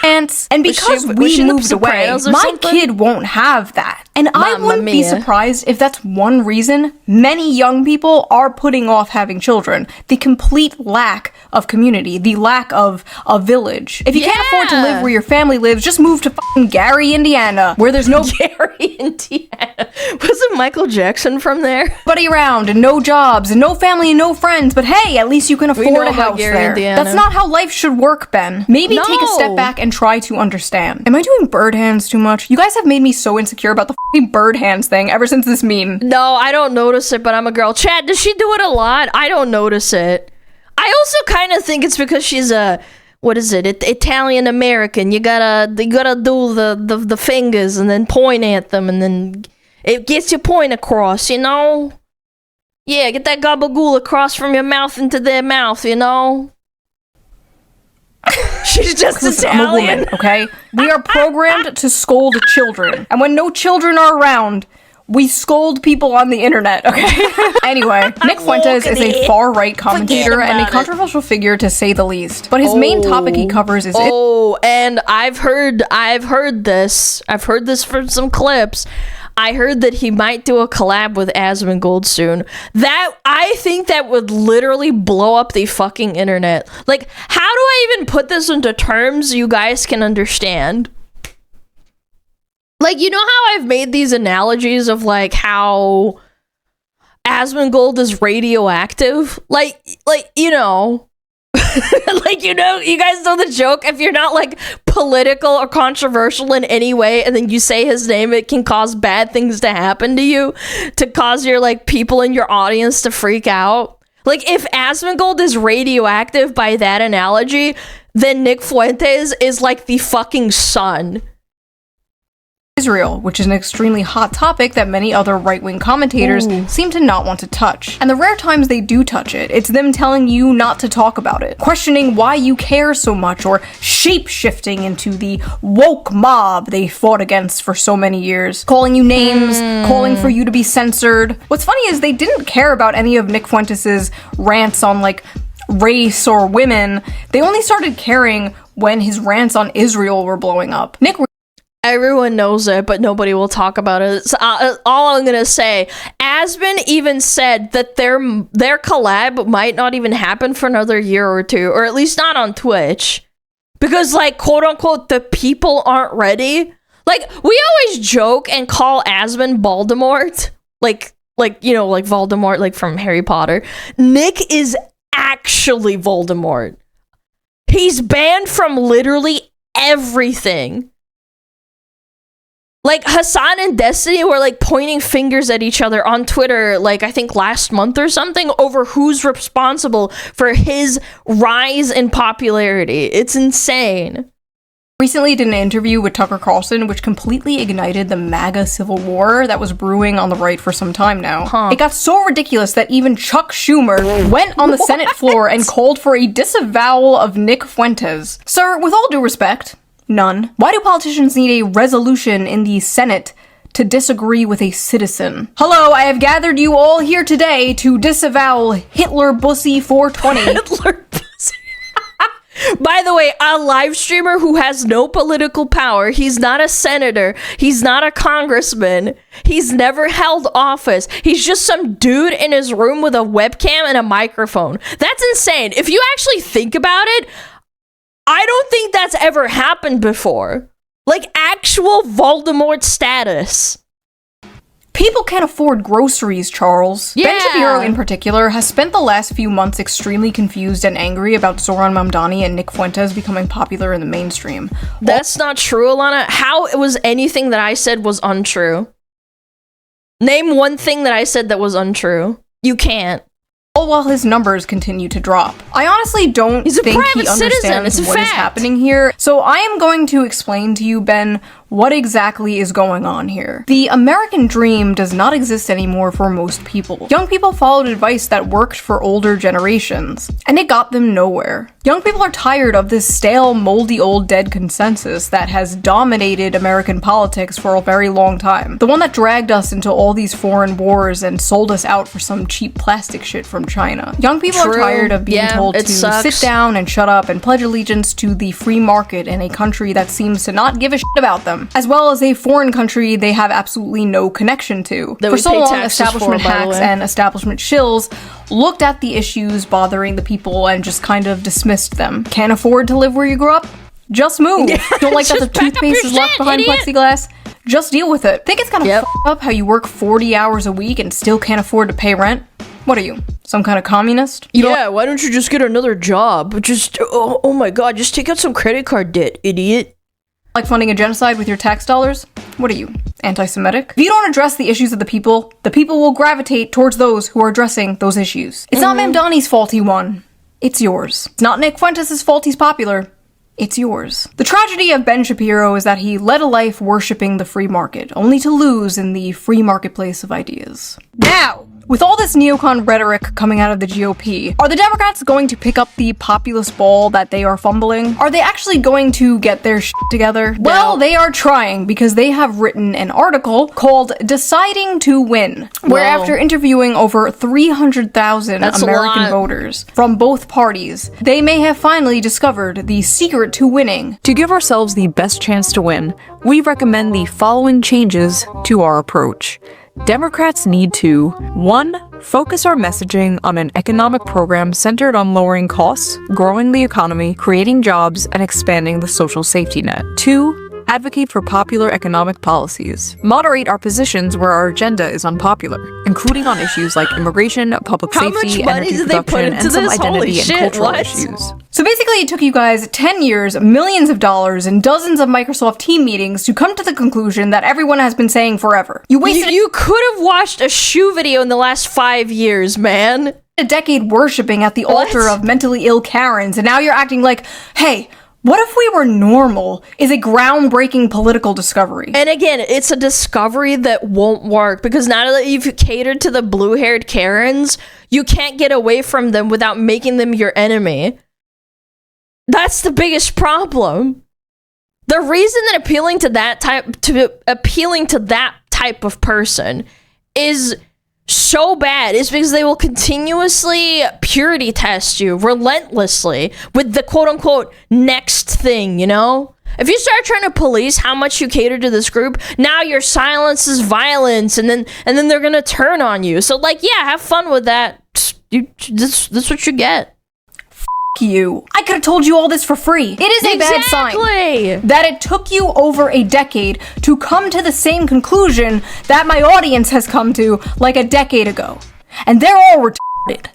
Speaker 2: And because we moved away, my kid won't have that. And I wouldn't be surprised if that's one reason many young people are putting off having children. The complete lack of community, the lack of a village. If you can't afford to live where your family lives, just move to fucking Gary, Indiana, where there's no
Speaker 1: Gary, Indiana. Wasn't Michael Jackson from there?
Speaker 2: Buddy around and no jobs and no family and no friends, but hey, at least you can afford a house there.
Speaker 1: Indiana.
Speaker 2: That's not how life should work, Ben. Maybe take a step back and try to understand. Am I doing bird hands too much? You guys have made me so insecure about the fucking bird hands thing ever since this meme.
Speaker 1: No, I don't notice it, but I'm a girl. Chad, does she do it a lot? I don't notice it. I also kind of think it's because she's a, what is it? Italian American. You gotta do the fingers and then point at them, and then it gets your point across, you know? Yeah, get that gabagool across from your mouth into their mouth, you know? She's just
Speaker 2: Listen,
Speaker 1: Italian.
Speaker 2: I'm a woman, okay? We are programmed to scold children. And when no children are around, we scold people on the internet, okay? Anyway, Nick Fuentes is a far-right commentator and a controversial figure to say the least. But his main topic he covers is...
Speaker 1: and I've heard this. I've heard this from some clips. I heard that he might do a collab with Asmongold soon. That, I think that would literally blow up the fucking internet. Like, how do I even put this into terms you guys can understand? Like, you know how I've made these analogies of, like, how Asmongold is radioactive? Like, you know... like, you know, you guys know the joke. If you're not like political or controversial in any way, and then you say his name, it can cause bad things to happen to you, to cause your like people in your audience to freak out. Like, if Asmongold is radioactive by that analogy, then Nick Fuentes is like the fucking sun.
Speaker 2: Israel, which is an extremely hot topic that many other right-wing commentators seem to not want to touch. And the rare times they do touch it, it's them telling you not to talk about it, questioning why you care so much, or shape-shifting into the woke mob they fought against for so many years, calling you names, calling for you to be censored. What's funny is they didn't care about any of Nick Fuentes' rants on, like, race or women. They only started caring when his rants on Israel were blowing up.
Speaker 1: Everyone knows it, but nobody will talk about it. So, all I'm gonna say, Asmon even said that their collab might not even happen for another year or two, or at least not on Twitch, because, like, quote unquote, the people aren't ready. Like, we always joke and call Asmon Voldemort, like you know, like Voldemort, like from Harry Potter. Nick is actually Voldemort. He's banned from literally everything. Like, Hassan and Destiny were, like, pointing fingers at each other on Twitter, like, I think last month or something, over who's responsible for his rise in popularity. It's insane.
Speaker 2: recently did an interview with Tucker Carlson, which completely ignited the MAGA civil war that was brewing on the right for some time now. It got so ridiculous that even Chuck Schumer went on the Senate floor and called for a disavowal of Nick Fuentes. Sir, with all due respect, none. Why do politicians need a resolution in the Senate to disagree with a citizen? Hello, I have gathered you all here today to disavow Hitler Bussy 420.
Speaker 1: Hitler Bussy. By the way, a live streamer who has no political power, he's not a senator, he's not a congressman, he's never held office, he's just some dude in his room with a webcam and a microphone. That's insane. If you actually think about it, I don't think that's ever happened before. Like actual Voldemort status.
Speaker 2: People can't afford groceries, Charles.
Speaker 1: Yeah.
Speaker 2: Ben Shapiro, in particular, has spent the last few months extremely confused and angry about Zoran Mamdani and Nick Fuentes becoming popular in the mainstream.
Speaker 1: That's not true, Alana. How was anything that I said was untrue? Name one thing that I said that was untrue. You can't.
Speaker 2: All while his numbers continue to drop. I honestly don't think he understands what is happening here, so I am going to explain to you, Ben, what exactly is going on here. The American dream does not exist anymore for most people. Young people followed advice that worked for older generations, and it got them nowhere. Young people are tired of this stale, moldy, old, dead consensus that has dominated American politics for a very long time. The one that dragged us into all these foreign wars and sold us out for some cheap plastic shit from China. Young people are tired of being told to sit down and shut up and pledge allegiance to the free market in a country that seems to not give a shit about them, as well as a foreign country they have absolutely no connection to. For so long, establishment hacks and establishment shills looked at the issues bothering the people and just kind of dismissed them. Can't afford to live where you grew up? Just move. Don't like that the toothpaste is locked behind plexiglass? Just deal with it. Think it's kind of f***ed up how you work 40 hours a week and still can't afford to pay rent? What are you, some kind of communist?
Speaker 1: Why don't you just get another job? Just, oh my god, just take out some credit card debt, idiot.
Speaker 2: Like funding a genocide with your tax dollars? What are you, anti-Semitic? If you don't address the issues of the people will gravitate towards those who are addressing those issues. It's not Mamdani's fault he won. It's yours. It's not Nick Fuentes' fault he's popular. It's yours. The tragedy of Ben Shapiro is that he led a life worshipping the free market, only to lose in the free marketplace of ideas. Now, with all this neocon rhetoric coming out of the GOP, are the Democrats going to pick up the populist ball that they are fumbling? Are they actually going to get their shit together? Well, they are trying, because they have written an article called Deciding to Win, where after interviewing over 300,000 American voters from both parties, they may have finally discovered the secret to winning.
Speaker 15: To give ourselves the best chance to win, we recommend the following changes to our approach. Democrats need to 1. Focus our messaging on an economic program centered on lowering costs, growing the economy, creating jobs, and expanding the social safety net. 2. Advocate for popular economic policies. Moderate our positions where our agenda is unpopular, including on issues like immigration, public safety, energy production, and some identity and cultural issues.
Speaker 2: So basically it took you guys 10 years, millions of dollars, and dozens of Microsoft team meetings to come to the conclusion that everyone has been saying forever. You wasted-
Speaker 1: You could have watched a shoe video in the last 5 years, man.
Speaker 2: A decade worshipping at the altar of mentally ill Karens, and now you're acting like, hey, what if we were normal is a groundbreaking political discovery.
Speaker 1: And again, it's a discovery that won't work, because now that you've catered to the blue-haired Karens, you can't get away from them without making them your enemy. That's the biggest problem. The reason that appealing to that type of person is so bad is because they will continuously purity test you relentlessly with the quote-unquote next thing, you know? If you start trying to police how much you cater to this group, now your silence is violence, and then they're gonna turn on you. So like, yeah, have fun with that. That's what you get.
Speaker 2: You. I could have told you all this for free. It is a bad sign that it took you over a decade to come to the same conclusion that my audience has come to like a decade ago. And they're all retarded.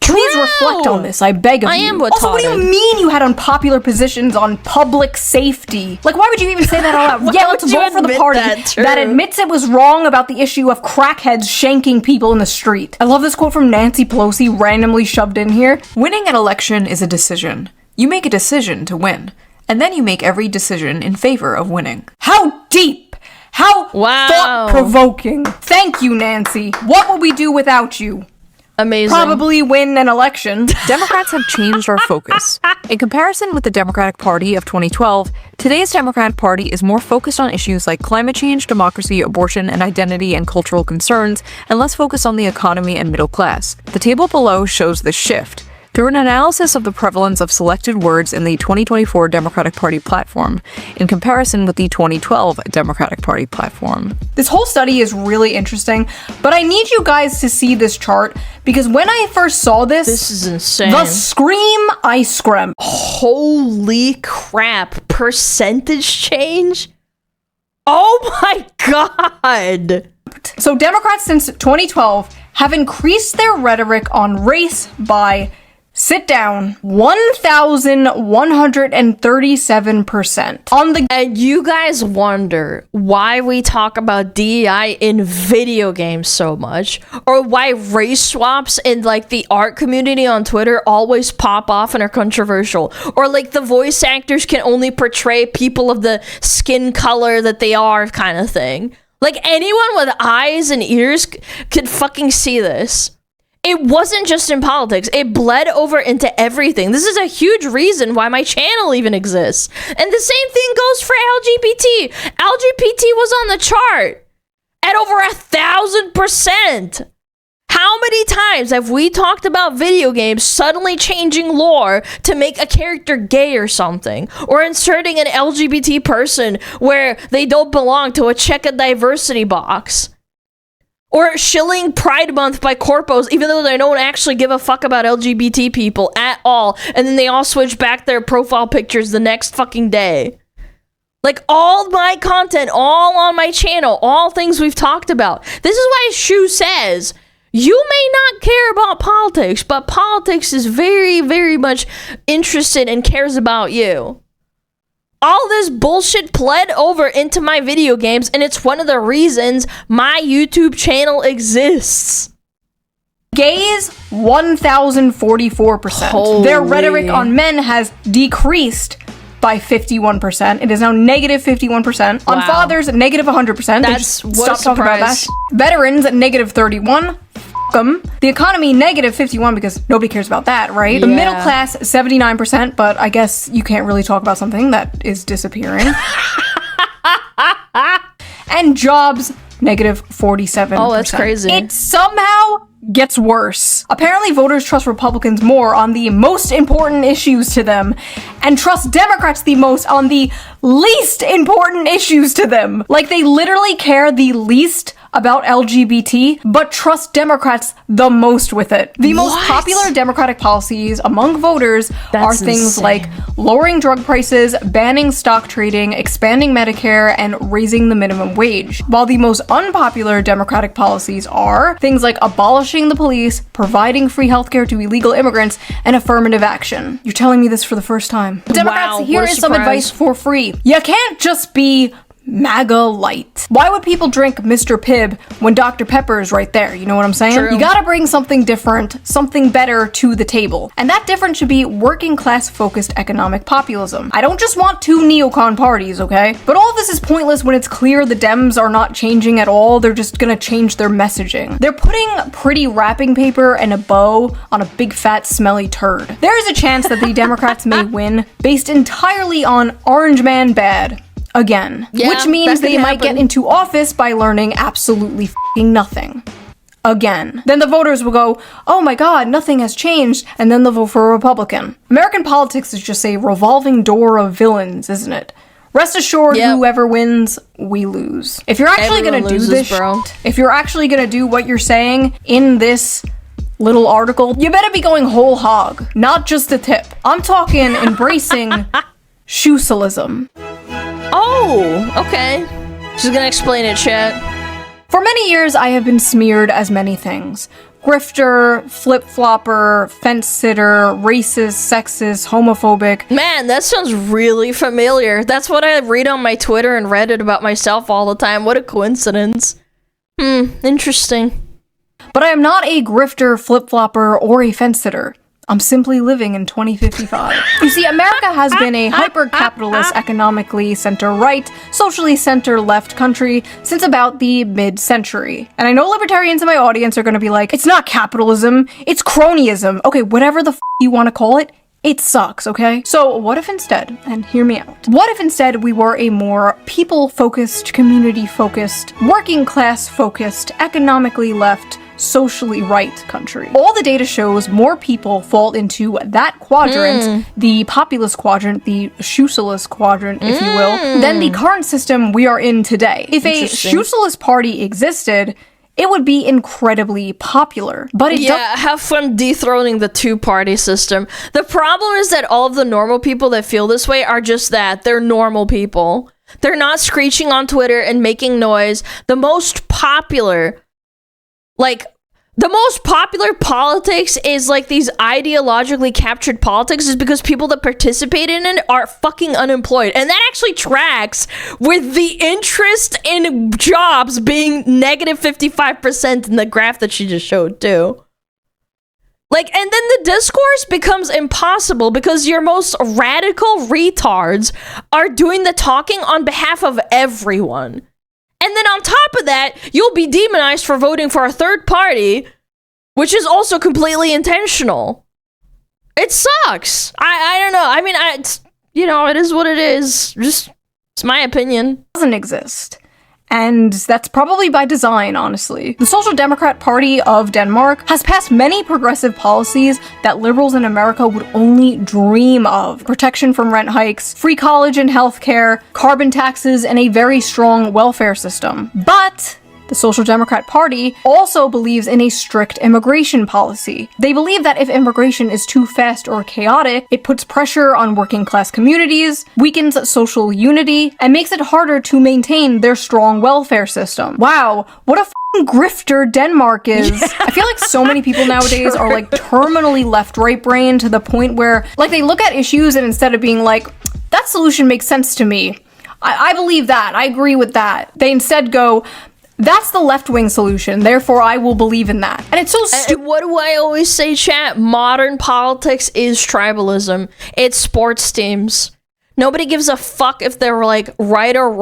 Speaker 2: Please reflect on this, I beg of you.
Speaker 1: I am retarded.
Speaker 2: Also, what do you mean you had unpopular positions on public safety? Like, why would you even say that out loud? Yeah, let's vote for the party that admits it was wrong about the issue of crackheads shanking people in the street. I love this quote from Nancy Pelosi randomly shoved in here.
Speaker 15: Winning an election is a decision. You make a decision to win. and then you make every decision in favor of winning. How deep! How thought-provoking! Thank you, Nancy. What would we do without you?
Speaker 1: Amazing.
Speaker 15: Probably win an election. Democrats have changed our focus. In comparison with the Democratic Party of 2012, today's Democratic Party is more focused on issues like climate change, democracy, abortion, and identity and cultural concerns, and less focused on the economy and middle class. The table below shows this shift. Through an analysis of the prevalence of selected words in the 2024 Democratic Party platform, in comparison with the 2012 Democratic Party platform.
Speaker 2: This whole study is really interesting, but I need you guys to see this chart, because when I first saw this
Speaker 1: is insane.
Speaker 2: The scream I screamed.
Speaker 1: Holy crap. Percentage change? Oh my god.
Speaker 2: So Democrats since 2012 have increased their rhetoric on race by, sit down, 1,137%.
Speaker 1: And you guys wonder why we talk about DEI in video games so much, or why race swaps in like the art community on Twitter always pop off and are controversial, or like the voice actors can only portray people of the skin color that they are kind of thing. Like anyone with eyes and ears could fucking see this. It wasn't just in politics. It bled over into everything. This is a huge reason why my channel even exists. And the same thing goes for LGBT. LGBT was on the chart at over 1,000%. How many times have we talked about video games suddenly changing lore to make a character gay or something? Or inserting an LGBT person where they don't belong to a check a diversity box? Or shilling Pride Month by corpos, even though they don't actually give a fuck about LGBT people at all, and then they all switch back their profile pictures the next fucking day. Like, all my content, all on my channel, all things we've talked about. This is why Shoe says, you may not care about politics, but politics is very, very much interested and cares about you. All this bullshit bled over into my video games, and it's one of the reasons my YouTube channel exists.
Speaker 2: Gays, 1,044%. Their rhetoric on men has decreased by 51%. It is now negative 51%.
Speaker 1: Wow.
Speaker 2: On fathers, negative 100%.
Speaker 1: That's
Speaker 2: what stop talking about that. Veterans, negative 31. Them. The economy, negative 51, because nobody cares about that, right?
Speaker 1: Yeah.
Speaker 2: The middle class, 79%, but I guess you can't really talk about something that is disappearing. And jobs, negative 47%.
Speaker 1: Oh, that's crazy.
Speaker 2: It somehow gets worse. Apparently, voters trust Republicans more on the most important issues to them, and trust Democrats the most on the least important issues to them. Like, they literally care the least about LGBT, but trust Democrats the most with it. The most popular Democratic policies among voters are things like lowering drug prices, banning stock trading, expanding Medicare, and raising the minimum wage. While the most unpopular Democratic policies are things like abolishing the police, providing free healthcare to illegal immigrants, and affirmative action. You're telling me this for the first time. Democrats, here is some advice for free. You can't just be MAGA light. Why would people drink Mr. Pibb when Dr. Pepper is right there? You know what I'm saying?
Speaker 1: True.
Speaker 2: You gotta bring something different, something better to the table. And that different should be working class focused economic populism. I don't just want two neocon parties, okay? But all of this is pointless when it's clear the Dems are not changing at all. They're just gonna change their messaging. They're putting pretty wrapping paper and a bow on a big fat smelly turd. There is a chance that the Democrats may win based entirely on Orange Man bad. Again.
Speaker 1: Yeah,
Speaker 2: which means they might get into office by learning absolutely f***ing nothing. Again. Then the voters will go, oh my god, nothing has changed, and then they'll vote for a Republican. American politics is just a revolving door of villains, isn't it? Rest assured, whoever wins, we lose. If you're actually gonna do this, if you're actually gonna do what you're saying in this little article, you better be going whole hog, not just a tip. I'm talking embracing Shuselism.
Speaker 1: Oh, okay. She's gonna explain it, chat.
Speaker 2: For many years, I have been smeared as many things. Grifter, flip-flopper, fence-sitter, racist, sexist, homophobic.
Speaker 1: Man, that sounds really familiar. That's what I read on my Twitter and Reddit about myself all the time. What a coincidence. Interesting.
Speaker 2: But I am not a grifter, flip-flopper, or a fence-sitter. I'm simply living in 2055. You see, America has been a hyper-capitalist, economically center-right, socially center-left country since about the mid-century. And I know libertarians in my audience are gonna be like, it's not capitalism, it's cronyism. Okay, whatever the you wanna call it, it sucks, okay? So what if instead, and hear me out, what if instead we were a more people-focused, community-focused, working-class-focused, economically left, socially right country? All the data shows more people fall into that quadrant, the populist quadrant, the Shuselism quadrant, if you will, than the current system we are in today. If a Shuselism party existed, it would be incredibly popular. But it
Speaker 1: have fun dethroning the two-party system. The problem is that all of the normal people that feel this way are just that. They're normal people. They're not screeching on Twitter and making noise. The most popular politics is like these ideologically captured politics is because people that participate in it are fucking unemployed. And that actually tracks with the interest in jobs being negative 55% in the graph that she just showed too. Like, and then the discourse becomes impossible because your most radical retards are doing the talking on behalf of everyone. And then on top of that, you'll be demonized for voting for a third party, which is also completely intentional. It sucks. I don't know. I mean, it is what it is. Just, it's my opinion.
Speaker 2: Doesn't exist. And that's probably by design, honestly. The Social Democrat Party of Denmark has passed many progressive policies that liberals in America would only dream of. Protection from rent hikes, free college and healthcare, carbon taxes, and a very strong welfare system. But the Social Democrat Party also believes in a strict immigration policy. They believe that if immigration is too fast or chaotic, it puts pressure on working class communities, weakens social unity, and makes it harder to maintain their strong welfare system. Wow, what a f***ing grifter Denmark is. I feel like so many people nowadays are like terminally left-right brain to the point where like they look at issues and instead of being like, that solution makes sense to me, I believe that, I agree with that, they instead go, that's the left-wing solution, therefore I will believe in that. And it's so stupid.
Speaker 1: What do I always say, chat? Modern politics is tribalism. It's sports teams. Nobody gives a fuck if they're like right or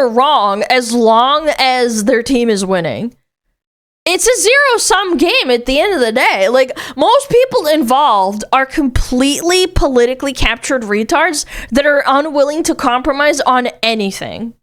Speaker 1: wrong as long as their team is winning. It's a zero-sum game at the end of the day. Like, most people involved are completely politically captured retards that are unwilling to compromise on anything.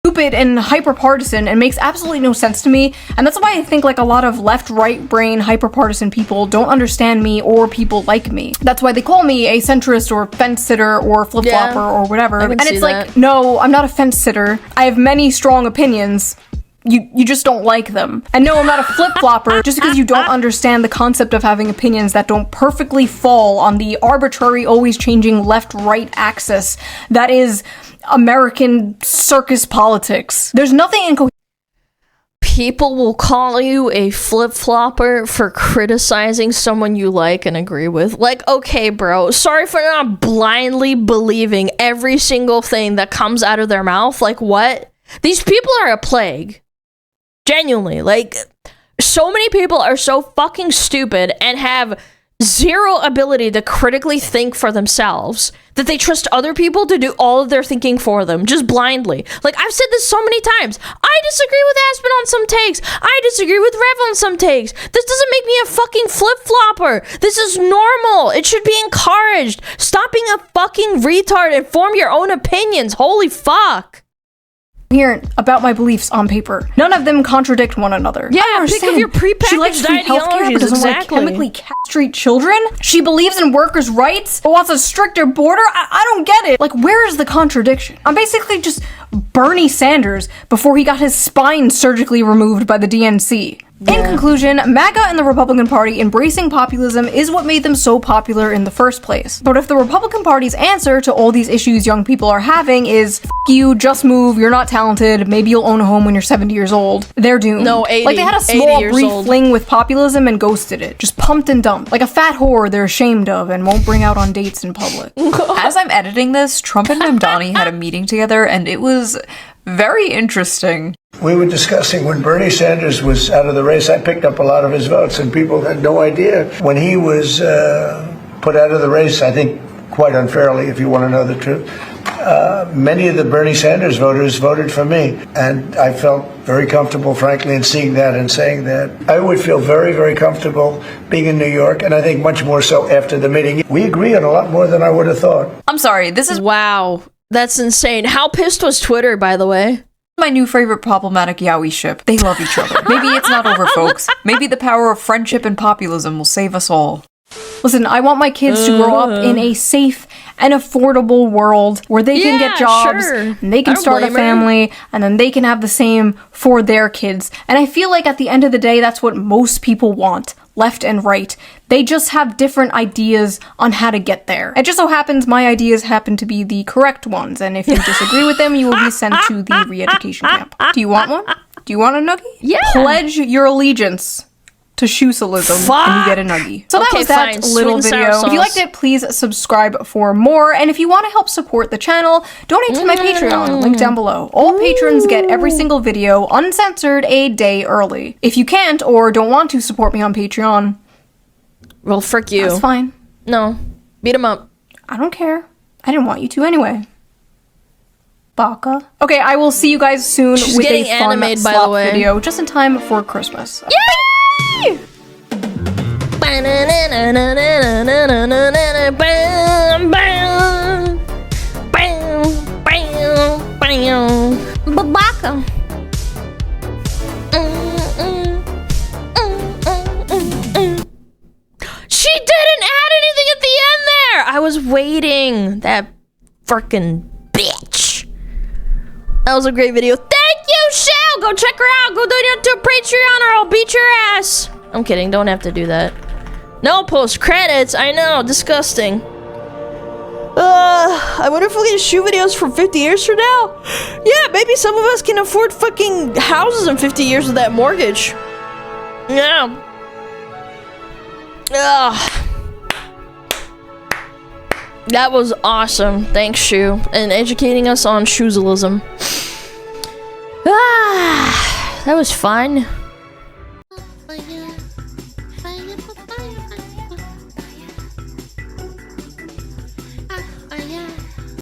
Speaker 2: Stupid and hyper-partisan and makes absolutely no sense to me, and that's why I think like a lot of left-right brain hyper-partisan people don't understand me or people like me. That's why they call me a centrist or fence-sitter or flip-flopper or whatever. And it's like, no, I'm not a fence-sitter. I have many strong opinions. You just don't like them. And no, I'm not a flip-flopper just because you don't understand the concept of having opinions that don't perfectly fall on the arbitrary, always changing left-right axis that is American circus politics. There's nothing in
Speaker 1: People will call you a flip-flopper for criticizing someone you like and agree with. Like, okay, bro, sorry for not blindly believing every single thing that comes out of their mouth. Like, what? These people are a plague. Genuinely. Like, so many people are so fucking stupid and have zero ability to critically think for themselves that they trust other people to do all of their thinking for them, just blindly. Like, I've said this so many times. I disagree with Aspen on some takes. I disagree with Rev on some takes. This doesn't make me a fucking flip-flopper. This is normal. It should be encouraged. Stop being a fucking retard and form your own opinions. Holy fuck.
Speaker 2: Here about my beliefs on paper. None of them contradict one another.
Speaker 1: Yeah, pick of your prepackaged
Speaker 2: she likes free healthcare but doesn't like chemically castrate children. She believes in workers' rights but wants a stricter border. I don't get it. Like, where is the contradiction? I'm basically just Bernie Sanders before he got his spine surgically removed by the DNC. In conclusion, MAGA and the Republican Party embracing populism is what made them so popular in the first place. But if the Republican Party's answer to all these issues young people are having is, F you, just move, you're not talented, maybe you'll own a home when you're 70 years old, they're doomed.
Speaker 1: No, 80.
Speaker 2: Like, they had a small, brief fling with populism and ghosted it. Just pumped and dumped. Like a fat whore they're ashamed of and won't bring out on dates in public.
Speaker 16: As I'm editing this, Trump and Mamdani had a meeting together, and it was
Speaker 2: Very interesting.
Speaker 11: We were discussing when Bernie Sanders was out of the race, I picked up a lot of his votes, and people had no idea. When he was put out of the race, I think quite unfairly, if you want to know the truth, many of the Bernie Sanders voters voted for me. And I felt very comfortable, frankly, in seeing that and saying that. I would feel very, very comfortable being in New York, and I think much more so after the meeting. We agree on a lot more than I would have thought.
Speaker 2: I'm sorry, this is...
Speaker 1: Wow, that's insane. How pissed was Twitter, by the way?
Speaker 2: My new favorite problematic Yowie ship. They love each other. Maybe it's not over, folks. Maybe the power of friendship and populism will save us all. Listen, I want my kids to grow up in a safe and affordable world where they can get jobs, and they can start a family, and then they can have the same for their kids. And I feel like at the end of the day, that's what most people want, left and right. They just have different ideas on how to get there. It just so happens my ideas happen to be the correct ones, and if you disagree with them, you will be sent to the re-education camp. Do you want one? Do you want a nuggie?
Speaker 1: Yeah.
Speaker 2: Pledge your allegiance to Shuselism, and you get a nuggie. So that was that little video. If you liked it, please subscribe for more. And if you want to help support the channel, donate to my Patreon, link down below. All patrons get every single video uncensored a day early. If you can't or don't want to support me on Patreon,
Speaker 1: well, frick you.
Speaker 2: That's fine.
Speaker 1: No, beat him up.
Speaker 2: I don't care. I didn't want you to anyway. Baka. Okay, I will see you guys soon with a fun slop video just in time for Christmas.
Speaker 1: Yay! Babaka. She didn't add anything at the end there. I was waiting. That frickin' bitch. That was a great video. Thank you, Shell. Go check her out. Go donate to a Patreon or I'll beat your ass. I'm kidding. Don't have to do that. No post credits. I know. Disgusting. I wonder if we'll get shoe videos from 50 years from now. Yeah, maybe some of us can afford fucking houses in 50 years with that mortgage. Yeah. That was awesome. Thanks, Shoe, and educating us on Shuselism. That was fun.